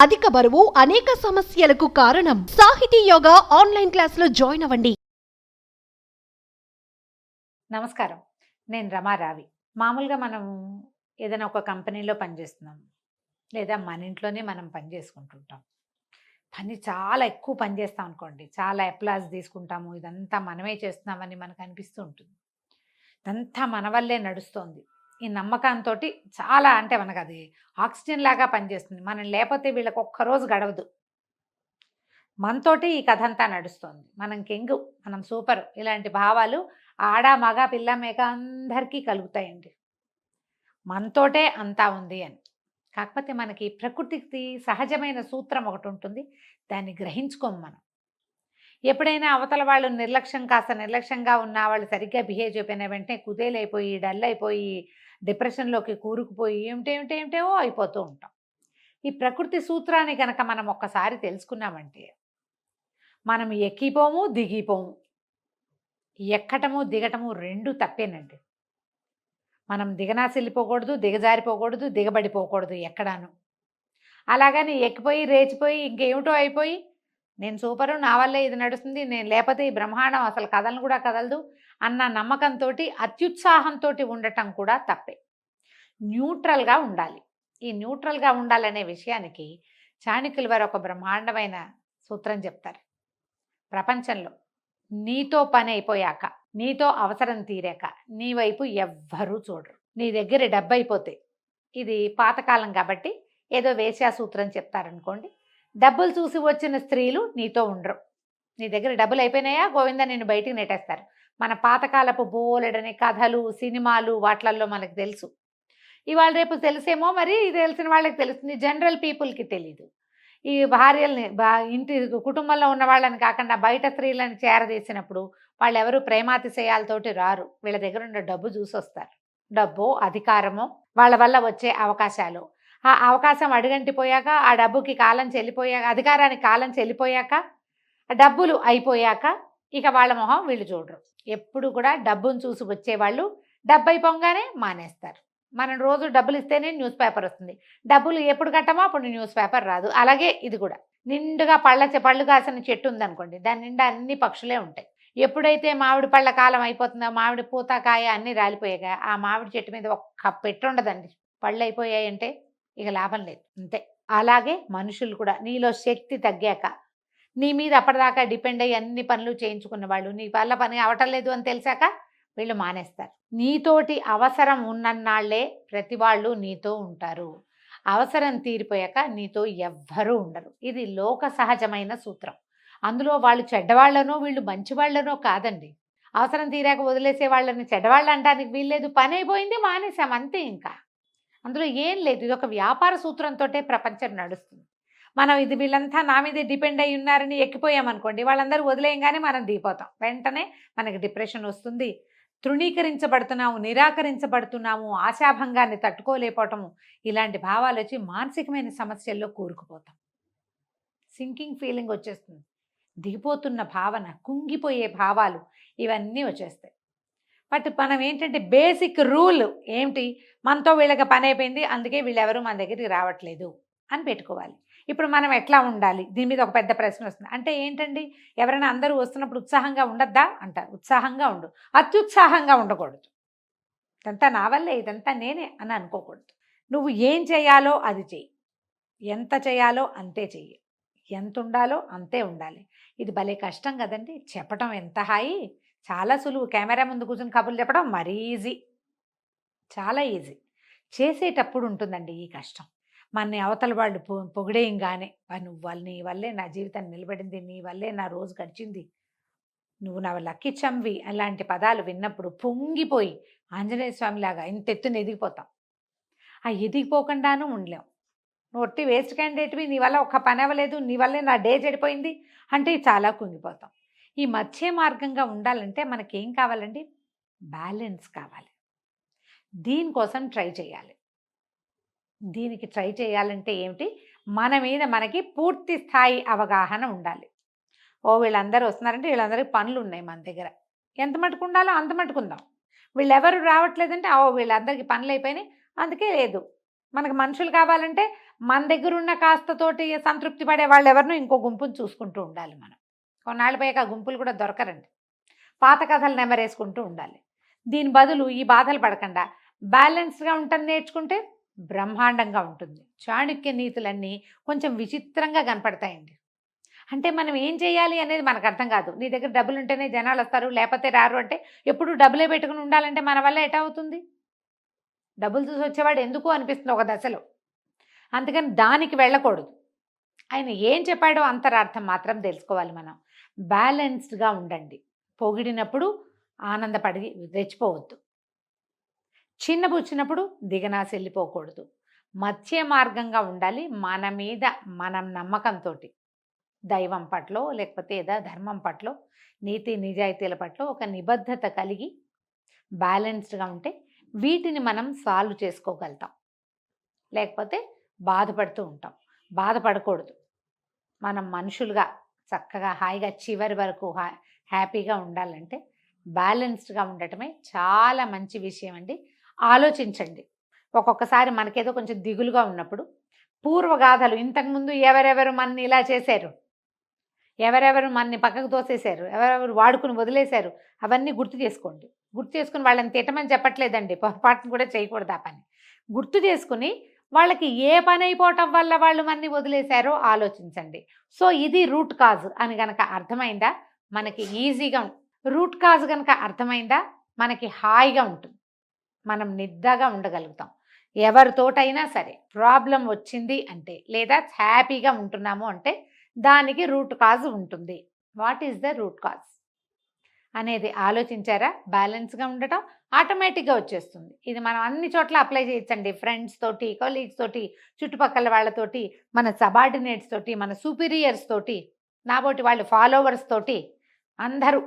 అధిక బరువు అనేక సమస్యలకు కారణం. సాహితీ యోగా ఆన్లైన్ క్లాసులో జాయిన్ అవ్వండి. నమస్కారం. నేను రమారావి. మామూలుగా మనం ఏదైనా ఒక కంపెనీలో పనిచేస్తున్నాం. లేదా మన ఇంట్లోనే మనం పని చేసుకుంటుంటాం. పని చాలా ఎక్కువ పని చేస్తాం అనుకోండి. చాలా అప్లాజ్ తీసుకుంటాము. ఇదంతా మనమే చేస్తున్నామని మనకు అనిపిస్తూ ఉంటుంది. ఇదంతా మన వల్లే నడుస్తోంది. ఈ నమ్మకంతోటి చాలా అంటే మనకు అది ఆక్సిజన్ లాగా పనిచేస్తుంది. మనం లేకపోతే వీళ్ళకి ఒక్కరోజు గడవదు. మనతోటి ఈ కథ అంతా నడుస్తోంది. మనం కింగు, మనం సూపర్, ఇలాంటి భావాలు ఆడ మగ పిల్ల మేక అందరికీ కలుగుతాయండి. మనతోటే అంతా ఉంది అని. కాకపోతే మనకి ప్రకృతికి సహజమైన సూత్రం ఒకటి ఉంటుంది. దాన్ని గ్రహించుకోము మనం. ఎప్పుడైనా అవతల వాళ్ళు నిర్లక్ష్యంగా ఉన్న వాళ్ళు సరిగ్గా బిహేవ్ చేయకపోయిన వెంటనే కుదేలైపోయి, డల్ అయిపోయి, డిప్రెషన్లోకి కూరుకుపోయి ఏమిటేమిటేమిటేవో అయిపోతూ ఉంటాం. ఈ ప్రకృతి సూత్రాన్ని కనుక మనం ఒక్కసారి తెలుసుకున్నామంటే మనం ఎక్కిపోము, దిగిపోము. ఎక్కటము దిగటము రెండు తప్పేనండి. మనం దిగనాసిల్లిపోకూడదు, దిగజారిపోకూడదు, దిగబడిపోకూడదు ఎక్కడాను. అలాగని ఎక్కిపోయి రేచిపోయి ఇంకేమిటో అయిపోయి నేను సూపరు, నా వల్లే ఇది నడుస్తుంది, నేను లేకపోతే ఈ బ్రహ్మాండం అసలు కదలను కూడా కదలదు అన్న నమ్మకంతో అత్యుత్సాహంతో ఉండటం కూడా తప్పే. న్యూట్రల్గా ఉండాలి. ఈ న్యూట్రల్గా ఉండాలనే విషయానికి చాణక్యుల వారు ఒక బ్రహ్మాండమైన సూత్రం చెప్తారు. ప్రపంచంలో నీతో పని అయిపోయాక, నీతో అవసరం తీరాక నీ వైపు ఎవ్వరూ చూడరు. నీ దగ్గర డబ్బు అయిపోతే, ఇది పాతకాలం కాబట్టి ఏదో వేశ్యా సూత్రం చెప్తారనుకోండి, డబ్బులు చూసి వచ్చిన స్త్రీలు నీతో ఉండరు. నీ దగ్గర డబ్బులు అయిపోయినాయా గోవింద నిన్ను బయటికి నెట్టేస్తారు. మన పాతకాలపు బోలెడని కథలు, సినిమాలు వాట్లల్లో మనకు తెలుసు. ఇవాళ రేపు తెలిసేమో, మరి తెలిసిన వాళ్ళకి తెలుస్తుంది, జనరల్ పీపుల్కి తెలీదు. ఈ భార్యల్ని ఇంటి కుటుంబంలో ఉన్న వాళ్ళని కాకుండా బయట స్త్రీలను చేరదీసినప్పుడు వాళ్ళు ఎవరు ప్రేమాతిశయాలతోటి రారు. వీళ్ళ దగ్గర ఉన్న డబ్బు చూసి వస్తారు. డబ్బో అధికారమో, వాళ్ళ వల్ల వచ్చే అవకాశాలు. ఆ అవకాశం అడుగంటిపోయాక, ఆ డబ్బుకి కాలం చెల్లిపోయాక, అధికారానికి కాలం చెల్లిపోయాక, డబ్బులు అయిపోయాక ఇక వాళ్ళ మొహం వీళ్ళు చూడరు. ఎప్పుడు కూడా డబ్బును చూసి వచ్చేవాళ్ళు డబ్బు అయిపోగానే మానేస్తారు. మనం రోజు డబ్బులు ఇస్తేనే న్యూస్ పేపర్ వస్తుంది. డబ్బులు ఎప్పుడు కట్టమో అప్పుడు న్యూస్ పేపర్ రాదు. అలాగే ఇది కూడా నిండుగా పళ్ళు కాసిన చెట్టు ఉందనుకోండి, దాని నిండా అన్ని పక్షులే ఉంటాయి. ఎప్పుడైతే మామిడి పళ్ళ కాలం అయిపోతుందో, మామిడి పూత కాయ అన్నీ రాలిపోయాక ఆ మామిడి చెట్టు మీద ఒక్క పెట్టు ఉండదండి. పళ్ళు అయిపోయాయంటే ఇక లాభం లేదు, అంతే. అలాగే మనుషులు కూడా నీలో శక్తి తగ్గాక, నీ మీద అప్పటిదాకా డిపెండ్ అయ్యి అన్ని పనులు చేయించుకున్న వాళ్ళు నీ వల్ల పని అవటం లేదు అని తెలిసాక వీళ్ళు మానేస్తారు. నీతోటి అవసరం ఉన్నన్నాళ్లే ప్రతి వాళ్ళు నీతో ఉంటారు. అవసరం తీరిపోయాక నీతో ఎవ్వరూ ఉండరు. ఇది లోక సహజమైన సూత్రం. అందులో వాళ్ళు చెడ్డవాళ్లనో వీళ్ళు మంచివాళ్లనో కాదండి. అవసరం తీరాక వదిలేసే వాళ్ళని చెడ్డవాళ్ళు అనడానికి వీల్లేదు. పని అయిపోయింది, మానేసాం, అంతే. ఇంకా అందులో ఏం లేదు. ఇది ఒక వ్యాపార సూత్రంతో ప్రపంచం నడుస్తుంది. మనం ఇది వీళ్ళంతా నా మీదే డిపెండ్ అయి ఉన్నారని ఎక్కిపోయామనుకోండి, వాళ్ళందరూ వదిలేయంగానే మనం దిగిపోతాం. వెంటనే మనకి డిప్రెషన్ వస్తుంది. తృణీకరించబడుతున్నాము, నిరాకరించబడుతున్నాము, ఆశాభంగాన్ని తట్టుకోలేకపోవటము, ఇలాంటి భావాలు వచ్చి మానసికమైన సమస్యల్లో కూరుకుపోతాం. సింకింగ్ ఫీలింగ్ వచ్చేస్తుంది. దిగిపోతున్న భావన, కుంగిపోయే భావాలు ఇవన్నీ వచ్చేస్తాయి. బట్ మనం ఏంటంటే బేసిక్ రూల్ ఏమిటి, మనతో వీళ్ళకి పని అయిపోయింది, అందుకే వీళ్ళెవరూ మన దగ్గరికి రావట్లేదు అని పెట్టుకోవాలి. ఇప్పుడు మనం ఎట్లా ఉండాలి, దీని మీద ఒక పెద్ద ప్రశ్న వస్తుంది. అంటే ఏంటండి, ఎవరైనా అందరూ వస్తున్నప్పుడు ఉత్సాహంగా ఉండద్దా అంటారు. ఉత్సాహంగా ఉండు, అత్యుత్సాహంగా ఉండకూడదు. ఇదంతా నా వల్లే, ఇదంతా నేనే అని అనుకోకూడదు. నువ్వు ఏం చేయాలో అది చెయ్యి, ఎంత చేయాలో అంతే చెయ్యి, ఎంత ఉండాలో అంతే ఉండాలి. ఇది భలే కష్టం కదండి. చెప్పటం ఎంత హాయి, చాలా సులువు. కెమెరా ముందు కూర్చొని కబుర్లు చెప్పడం మరీ ఈజీ, చాలా ఈజీ. చేసేటప్పుడు ఉంటుందండి ఈ కష్టం. మనని అవతల వాళ్ళు పొగిడేయంగానే, నువ్వు నీ వల్లే నా జీవితాన్ని నిలబడింది, నీ వల్లే నా రోజు గడిచింది, నువ్వు నా లక్కీ చంవి అలాంటి పదాలు విన్నప్పుడు పొంగిపోయి ఆంజనేయ స్వామిలాగా ఇంత ఎత్తున ఎదిగిపోతాం. ఆ ఎదిగిపోకుండాను ఉండలేం. నువ్వు ఒట్టి వేస్ట్ క్యాండిడేట్వి, నీ వల్ల ఒక్క పని అవ్వలేదు, నీ వల్లే నా డే చెడిపోయింది అంటే చాలా కుంగిపోతాం. ఈ మధ్య మార్గంగా ఉండాలంటే మనకేం కావాలండి, బ్యాలెన్స్ కావాలి. దీనికోసం ట్రై చేయాలి. దీనికి ట్రై చేయాలంటే ఏమిటి, మన మీద మనకి పూర్తి స్థాయి అవగాహన ఉండాలి. వీళ్ళందరూ వస్తున్నారంటే వీళ్ళందరికీ పనులు ఉన్నాయి మన దగ్గర, ఎంత మటుకు ఉండాలో అంత మటుకుందాం. వీళ్ళెవరు రావట్లేదంటే వీళ్ళందరికీ పనులు అయిపోయినాయి అందుకే లేదు. మనకు మనుషులు కావాలంటే మన దగ్గర ఉన్న కాస్తతోటి సంతృప్తి పడే వాళ్ళు ఎవరినో ఇంకో గుంపును చూసుకుంటూ ఉండాలి మనం. కొన్నాళ్ళపైకి ఆ గుంపులు కూడా దొరకరండి. పాత కథలు నెమరేసుకుంటూ ఉండాలి. దీని బదులు ఈ బాధలు పడకుండా బ్యాలెన్స్డ్గా ఉండటం నేర్చుకుంటే బ్రహ్మాండంగా ఉంటుంది. చాణక్య నీతులన్నీ కొంచెం విచిత్రంగా కనపడతాయండి. అంటే మనం ఏం చేయాలి అనేది మనకు అర్థం కాదు. నీ దగ్గర డబ్బులు ఉంటేనే జనాలు వస్తారు, లేకపోతే రారు అంటే ఎప్పుడు డబ్బులే పెట్టుకుని ఉండాలంటే మన వల్ల ఎటా అవుతుంది? డబ్బులు చూసి వచ్చేవాడు ఎందుకు అనిపిస్తుంది ఒక దశలో. అందుకని దానికి వెళ్ళకూడదు. ఆయన ఏం చెప్పాడో అంతరార్థం మాత్రం తెలుసుకోవాలి మనం. బ్యాలెన్స్డ్గా ఉండండి. పొగిడినప్పుడు ఆనందపడి రెచ్చిపోవద్దు, చిన్నబుచ్చినప్పుడు దిగనాసి వెళ్ళిపోకూడదు. మధ్య మార్గంగా ఉండాలి. మన మీద మనం నమ్మకంతో, దైవం పట్ల లేకపోతే ఏదో ధర్మం పట్ల, నీతి నిజాయితీల పట్ల ఒక నిబద్ధత కలిగి బ్యాలెన్స్డ్గా ఉంటే వీటిని మనం సాల్వ్ చేసుకోగలుగుతాం. లేకపోతే బాధపడుతూ ఉంటాం. బాధపడకూడదు. మనం మనుషులుగా చక్కగా హాయిగా చివరి వరకు హ్యాపీగా ఉండాలంటే బ్యాలెన్స్డ్గా ఉండటమే చాలా మంచి విషయం అండి. ఆలోచించండి. ఒక్కొక్కసారి మనకేదో కొంచెం దిగులుగా ఉన్నప్పుడు పూర్వగాథలు, ఇంతకుముందు ఎవరెవరు మనని ఇలా చేశారు, ఎవరెవరు మనని పక్కకు తోసేశారు, ఎవరెవరు వాడుకుని వదిలేశారు, అవన్నీ గుర్తు చేసుకోండి. గుర్తు చేసుకుని వాళ్ళని తిట్టమని చెప్పట్లేదండి, పొరపాటును కూడా చేయకూడదు ఆ పని. గుర్తు చేసుకుని వాళ్ళకి ఏ పని అయిపోవటం వల్ల వాళ్ళు మనని వదిలేశారో ఆలోచించండి. సో ఇది రూట్ కాజ్ అని కనుక అర్థమైందా మనకి ఈజీగా రూట్ కాజ్ కనుక అర్థమైందా మనకి హాయిగా ఉంటుంది. మనం నిద్రగా ఉండగలుగుతాం. ఎవరితోటైనా సరే ప్రాబ్లం వచ్చింది అంటే, లేదా హ్యాపీగా ఉంటున్నాము అంటే దానికి రూట్ కాజ్ ఉంటుంది. What is the root cause అనేది ఆలోచించారా? బ్యాలెన్స్గా ఉండటం ఆటోమేటిక్గా వచ్చేస్తుంది. ఇది మనం అన్ని చోట్ల అప్లై చేయొచ్చండి. ఫ్రెండ్స్ తోటి, కొలీగ్స్ తోటి, చుట్టుపక్కల వాళ్ళతోటి, మన సబార్డినేట్స్ తోటి, మన సుపీరియర్స్ తోటి, నాబోటి వాళ్ళు ఫాలోవర్స్ తోటి అందరూ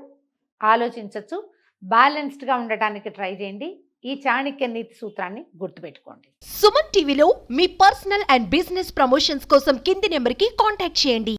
ఆలోచించవచ్చు. బ్యాలెన్స్డ్గా ఉండటానికి ట్రై చేయండి. ఈ చాణక్య నీతి సూత్రాన్ని గుర్తుపెట్టుకోండి. సుమన్ టీవీలో మీ పర్సనల్ అండ్ బిజినెస్ ప్రమోషన్స్ కోసం కింది నెంబర్కి కాంటాక్ట్ చేయండి.